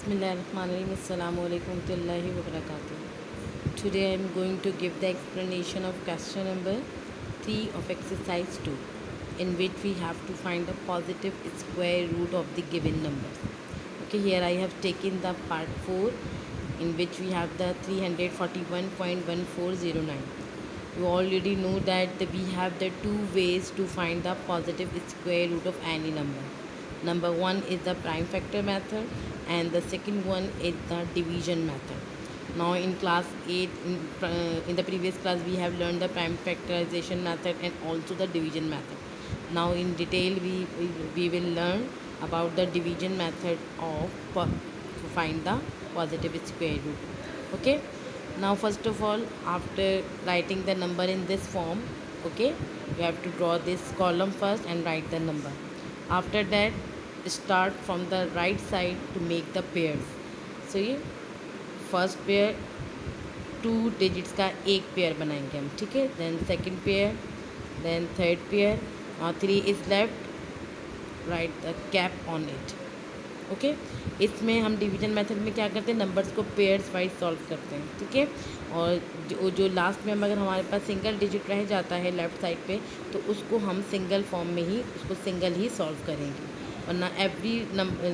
Bismillahirrahmanirrahim. Assalamu alaikum warahmatullahi wabarakatuh. Today I am going to give the explanation of question number 3 of exercise 2, in which we have to find the positive square root of the given number. Okay, here I have taken the part 4, in which we have the 341.1409. You already know that we have the two ways to find the positive square root of any number. Number one is the prime factor method, and the second one is the division method. Now in class 8, in the previous class, we have learned the prime factorization method and also the division method. Now in detail we will learn about the division method to find the positive square root. Okay, now first of all, after writing the number in this form, okay, you have to draw this column first and write the number. After that, start from the right side to make the pairs. So ये first pair 2 digits का एक pair बनाएंगे हम, ठीक है. Then second pair, then third pair, और 3 is left, right the cap on it. Okay, इसमें हम डिवीजन मेथड में क्या करते हैं, नंबर्स को पेयर्स वाइज सॉल्व करते हैं, ठीक है. और जो लास्ट में अगर हमारे पास सिंगल डिजिट रह जाता है लेफ़्ट साइड पे, तो उसको हम सिंगल फॉर्म में ही उसको सिंगल ही सॉल्व करेंगे. और ना every number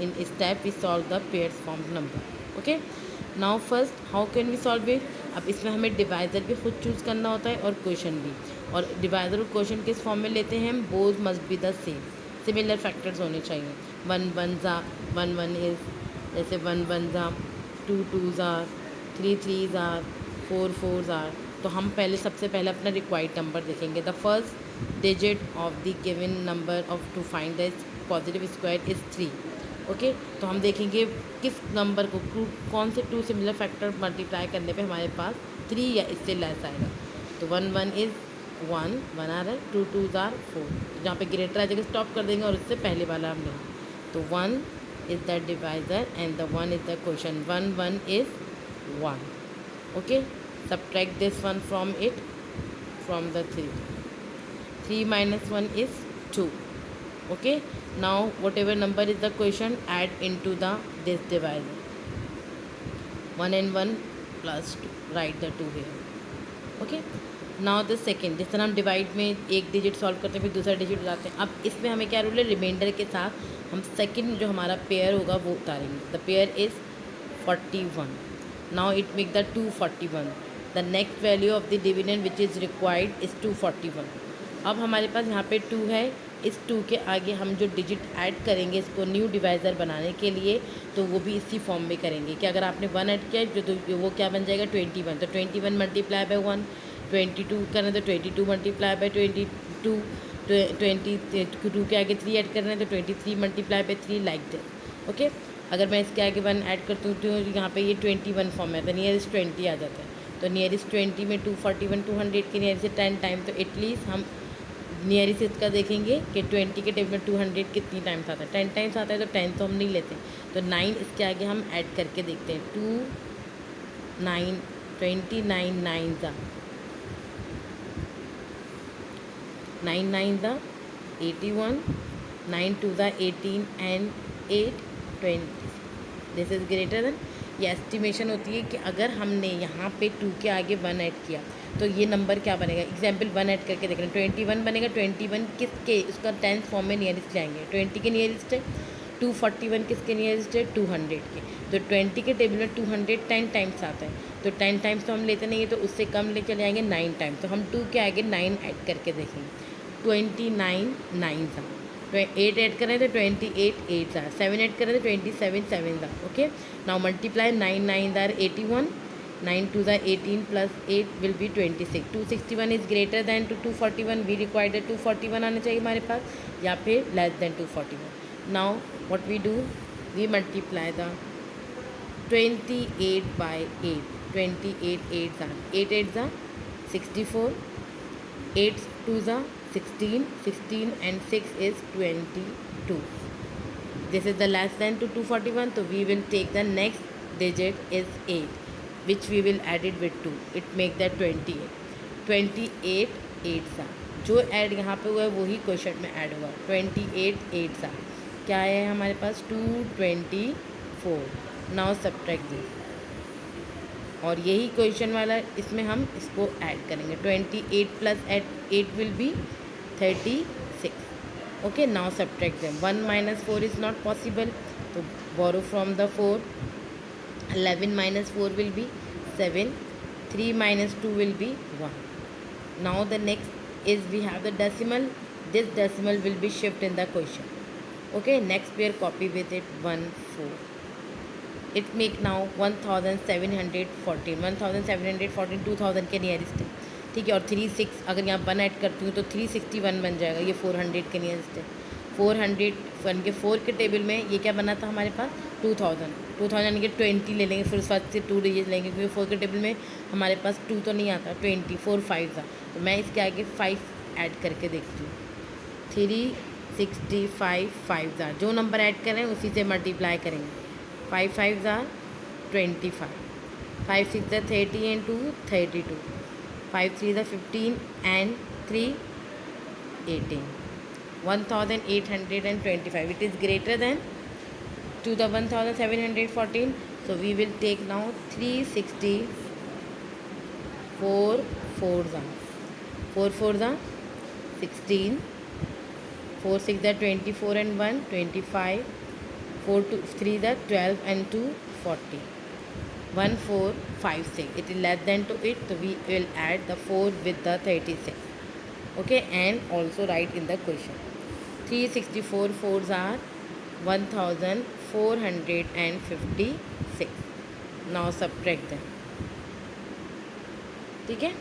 in step we solve the pairs form number. Okay, now first how can we solve it. अब इसमें हमें डिवाइज़र भी खुद चूज़ करना होता है और क्वेश्चन भी. और डिवाइज़र और क्वेश्चन किस फॉर्म में लेते हैं हम, both must be the same, similar factors होने चाहिए. 1 1 ज़ा 1 1 इज़, जैसे 1 1 ज़ा 2 2 ज़ा 3 3 ज़ा 4 4 ज़ा. तो हम पहले सबसे पहले अपना रिक्वायर्ड नंबर देखेंगे. The first digit of the given number of to find the positive square is 3. Okay, तो हम देखेंगे किस नंबर को कौन से 2 सिमिलर फैक्टर मल्टीप्लाई करने पे हमारे पास 3 या इससे लेस आएगा. तो 1 1 इज़ 1 1 आ रहा है, 2 2 ज़ार 4. जहाँ पे ग्रेटर आ जाएगा स्टॉप कर देंगे और उससे पहले वाला हम लेंगे. तो 1 is the divisor and the 1 is the question. 1 1 is 1. Okay, subtract this one from it, from the 3. 3 minus 1 is 2. Okay, now whatever number is the question, add into the this divisor. 1 and 1 plus 2, write the 2 here. Okay, now the second, जिस तरह हम divide में एक digit solve करते हैं फिर दूसरा digit उठाते हैं. अब इसमें हमें क्या रूल है, रिमाइंडर के साथ हम सेकंड जो हमारा पेयर होगा वो उतारेंगे. The pair is 41. now it make the 241. the next value of the dividend which is required is 241. अब हमारे पास यहाँ पे 2 है, इस 2 के आगे हम जो डिजिट ऐड करेंगे इसको न्यू डिवाइज़र बनाने के लिए, तो वो भी इसी फॉर्म में करेंगे कि अगर आपने 1 ऐड किया तो वो क्या बन जाएगा 21. तो 21 मल्टीप्लाई बाय 1, 22 करना तो 22 मल्टीप्लाई बाय 22, 22 के आगे 3 ऐड करना है तो 23 multiply by 3, like that. Okay, अगर मैं इसके आगे 1 ऐड करती हूँ तो यहाँ पे ये 21 फॉर्म है, तो नियरेस्ट 20 आ जाता है. तो नियरेस्ट 20 में 241 200 के नियरेस्ट 10 टाइम, तो एटलीस्ट हम नियरेस्ट इसका देखेंगे कि 20 के टेबल में 200 कितनी टाइम्स आता है. 10 टाइम्स आता है तो 10 तो हम नहीं लेते, तो 9 इसके आगे हम ऐड करके देखते हैं. 2 9 29 9 ज़ा 9 9 ज़ा 81, 9 2 ज़ा 18 and 8 20. This is greater than. ये एस्टिमेशन होती है कि अगर हमने यहाँ पे 2 के आगे 1 ऐड किया तो ये नंबर क्या बनेगा. एग्जाम्पल 1 ऐड करके देख रहे हैं, 21 बनेगा. 21 किसके, उसका 10th फॉर्म में नियरेस्ट जाएंगे. 20 के नियरेस्ट है, 241 किसके नियरेस्ट है 200 के. तो 20 के टेबल में 200 10 टाइम्स आता है, तो 10 टाइम्स तो हम लेते नहीं है, तो उससे कम ले चले आएंगे 9 टाइम्स. तो हम 2 के आगे 9 ऐड करके देखेंगे. 29 9 था, 8 ऐड कर रहे थे 28 8 था, 7 ऐड कर रहे थे 27 7 था. ओके, नाउ मल्टीप्लाई 9 9 ज़ार 81, 9 2 ज़ार 18 plus 8 will be 26. 261 is greater than to 241. We required 241 आना चाहिए हमारे पास, या फिर less than 241. Now what we do, we multiply the 28 by 8. 28 8 ज़ार 8 8 ज़ार 64, 8 2 ज़ार 16 16 and 6 is 22. This is the less than to 241, so we will take the next digit is 8, which we will add it with 2. It make that 28. 28 8 सा जो add यहाँ पे हुआ है वही क्वेश्चन में ऐड हुआ. 28 8 सा क्या है हमारे पास 220 4. Now subtract this. और यही क्वेश्चन वाला इसमें हम इसको ऐड करेंगे. 28 plus 8 will B 36. Okay, now subtract them. 1 minus 4 is not possible, तो borrow from the 4. 11 minus 4 will be 7. 3 minus 2 will be 1. Now the next is we have the decimal. This decimal will be shift in the question. Okay, next pair copy with it 1 4. It make now 1714. 1714 2000 के nearest है. ठीक है, और 36 अगर यहाँ 1 add करती हूँ तो 361 बन जाएगा. ये 400 के नियरेस्ट है. 400 के 4 के टेबल में ये क्या बना था हमारे पास 2000 यानी कि 20 ले लेंगे, फिर उस वक्त से 2 डिजिट लेंगे क्योंकि 4 के टेबल में हमारे पास 2 तो नहीं आता. 20 4 5 था, तो मैं इसके आगे 5 ऐड करके देखती हूँ. 365 5 ज़ार जो नंबर ऐड करें उसी से मल्टीप्लाई करेंगे. 5 5 ज़ार 25. 5 6 ज़ार 30 and 2 32. 5 3 tsar 15 and 3 18. 1825. It is greater than to the 1714. So we will take now 364 4 tsar 4 4 tsar 16. 4 6 tsar 24 and 1 25. 4 2 3 tsar 12 and 2 40. 1 4 5 6. It is less than to it, so we will add the 4 with the 36. Okay, and also write in the question. 364 4s are 1456. Now subtract them. ठीक है.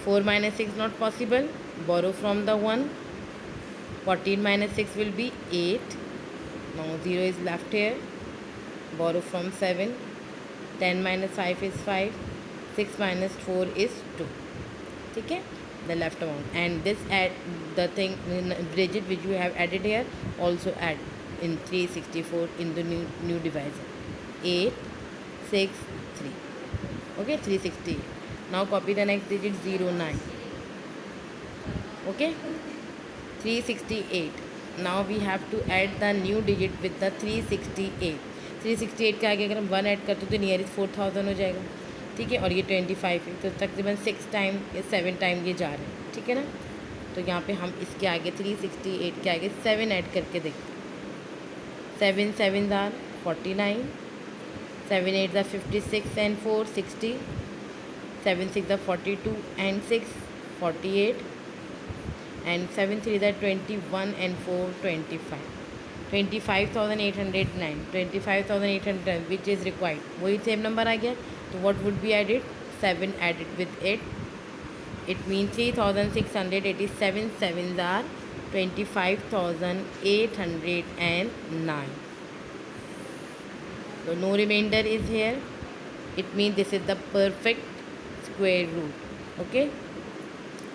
4 minus 6 not possible. Borrow from the 1. 14 minus 6 will be 8. Now 0 is left here. Borrow from 7. 10 minus 5 is 5. 6 minus 4 is 2. ठीक है, the left amount. And this add the thing digit which you have added here also add in 364 in the new divisor. 8 6 3. Okay, 360. Now copy the next digit 09. Okay, 368. Now we have to add the new digit with the 368. 368 के आगे अगर हम 1 add करते तो nearest 4000 हो जाएगा. ठीक है, और ये 25 है, तो तकरीबन 6 टाइम या 7 टाइम ये जा रहे हैं. ठीक है ना, तो यहाँ पे हम इसके आगे 368 के आगे 7 ऐड करके देखते हैं. 7 7 are 49. 7 8 are 56 and 4 60. 7 6 are 42 and 6 48. And 7 3 are 21 and 4 25. 25,809. 25,809 which is required. वही सेम नंबर आ गया. So what would be added? 7 added with 8. It means 3,687. 7s are 25,809. So no remainder is here. It means this is the perfect square root. Okay.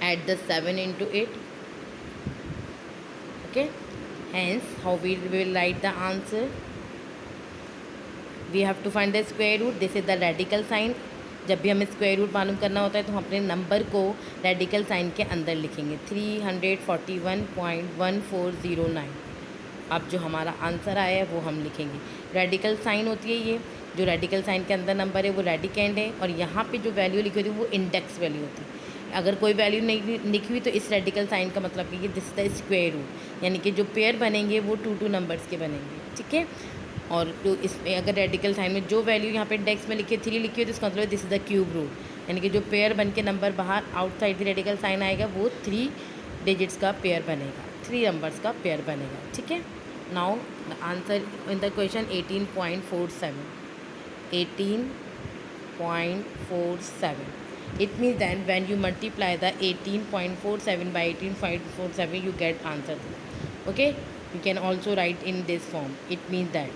Add the 7 into it. Okay. Hence, how we will write the answer? We have to find the square root. This is the radical sign. जब भी हमें square root मालूम करना होता है तो हम अपने नंबर को रेडिकल साइन के अंदर लिखेंगे. 341.1409. अब जो हमारा आंसर आया है वो हम लिखेंगे. रेडिकल साइन होती है ये, जो रेडिकल साइन के अंदर नंबर है वो रेडिकेंड है, और यहाँ पे जो वैल्यू लिखी होती है वो इंडेक्स वैल्यू होती है. अगर कोई वैल्यू नहीं लिखी हुई तो इस रेडिकल साइन का मतलब कि this is the square root, यानी कि जो पेयर बनेंगे वो 2 2 नंबर्स के बनेंगे. ठीक है, और तो इसमें अगर रेडिकल साइन में जो वैल्यू यहाँ पे इंडेक्स में लिखी है 3 लिखी है तो इसका मतलब this is the cube root, यानी कि जो पेयर बन के नंबर बाहर आउटसाइड द रेडिकल साइन आएगा वो 3 डिजिट्स का पेयर बनेगा, 3 नंबर्स का पेयर बनेगा. ठीक है. Now the answer in the question 18.47. 18.47. It means that when you multiply the 18.47 by 18.47 you get answer. Okay, you can also write in this form. It means that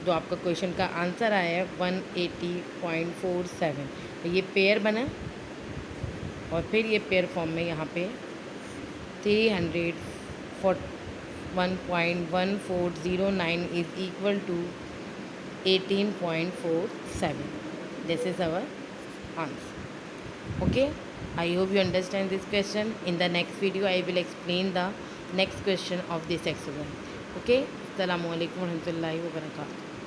जो आपका question का answer आया है 180.47, तो ये पेयर बना और फिर ये पेयर फॉर्म में यहाँ पे 341.1409 is equal to 18.47. This is our answer. Okay, I hope you understand this question. In the next video I will explain the next question of this exercise. Okay, अस्सलामु अलैकुम वरहमतुल्लाहि वबरकातुहू।